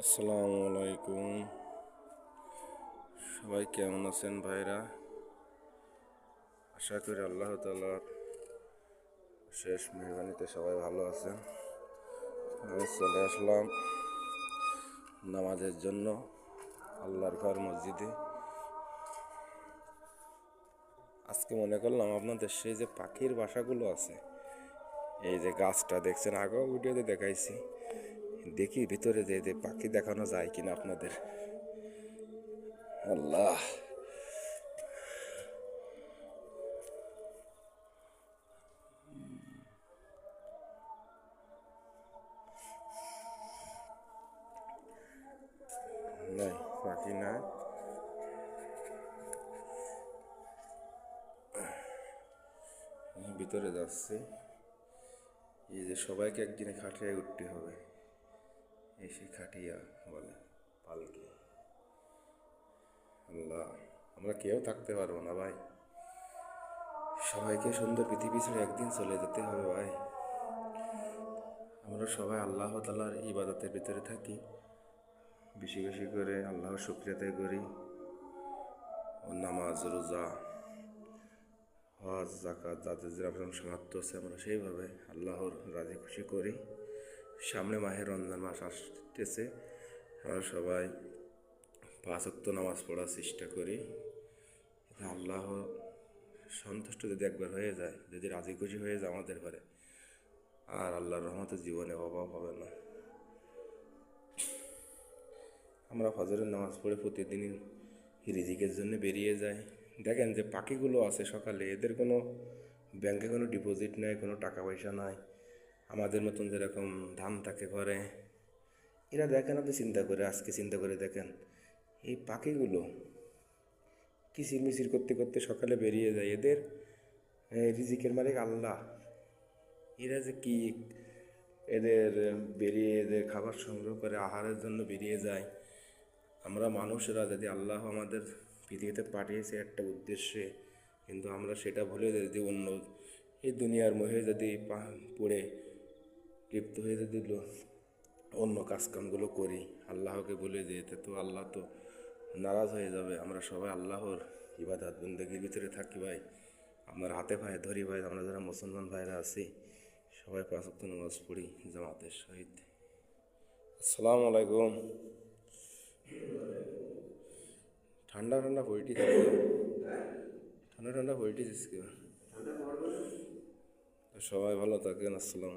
আসসালামু আলাইকুম। সবাই কেমন আছেন ভাইরা? আশা করি আল্লাহ তাআলার শেষ মেহরবানিতে সবাই ভালো আছেন। আমি চলে আসলাম নামাজের জন্য আল্লাহর ঘর মসজিদে। আজকে মনে করলাম আপনাদের সেই যে পাখির বাসাগুলো আছে, এই যে গাছটা দেখছেন, আগেও ভিডিওতে দেখাইছি, দেখি ভিতরে যে পাখি দেখানো যায় কিনা আপনাদের। আল্লাহ, নাই পাখি না। ভিতরে যাচ্ছে, এই যে সবাইকে একদিনে খাটিয়ে উঠতে হবে, এসে খাটিয়া বলে পালকি। আল্লাহ, আমরা কেউ থাকতে পারবো না ভাই, সবাইকে সুন্দর পৃথিবী ছেড়ে একদিন চলে যেতে হবে ভাই। আমরা সবাই আল্লাহ তাআলার ইবাদতের ভিতরে থাকি, বেশি বেশি করে আল্লাহর শুকরিয়া আদায় করি, ও নামাজ রোজা হজ যাকাত যাদের যেরকম সামর্থ্য আছে আমরা সেইভাবে আল্লাহর রাজি খুশি করি। সামনে মাহে রমজান মাস আসতেছে, আমরা সবাই 5 ওয়াক্ত নামাজ পড়ার চেষ্টা করি। আল্লাহ সন্তুষ্ট যদি একবার হয়ে যায়, যদি রাজি খুশি হয়ে যায় আমাদের ঘরে, আর আল্লাহর রহমতে জীবনে অভাব হবে না। আমরা ফজরের নামাজ পড়ে প্রতিদিনই রিজিকের জন্য বেরিয়ে যাই। দেখেন যে পাখিগুলো আছে সকালে, এদের কোনো ব্যাংকে কোনো ডিপোজিট নেই, কোনো টাকা পয়সা নাই, আমাদের মতন যেরকম ধান থাকে ঘরে। এরা দেখেন, আপনি আজকে চিন্তা করে দেখেন, এই পাখিগুলো কিচিরমিচির করতে করতে সকালে বেরিয়ে যায়, এদের রিজিকের মালিক আল্লাহ। এরা যে কি, এদের বেরিয়ে এদের খাবার সংগ্রহ করে আহারের জন্য বেরিয়ে যায়। আমরা মানুষেরা যদি আল্লাহ আমাদের পৃথিবীতে পাঠিয়েছে একটা উদ্দেশ্যে, কিন্তু আমরা সেটা ভুলে যদি অন্য এই দুনিয়ার মোহে যদি পড়ে লিপ্ত হয়ে যদি অন্য কাজকামগুলো করি, আল্লাহকে ভুলে যেতে, তো আল্লাহ তো নারাজ হয়ে যাবে। আমরা সবাই আল্লাহর ইবাদত বন্দেগীর ভিতরে থাকি ভাই, আপনার হাতে পায়ে ধরি ভাই। আমরা যারা মুসলমান ভাইরা আছি সবাই 5 ওয়াক্ত নামাজ পড়ি জামাতের সহিত। আসসালামু আলাইকুম। ঠান্ডা ঠান্ডা পড়িটি থাকবে, ঠান্ডা ঠান্ডা পড়িটি। সবাই ভালো থাকেন। আসসালাম।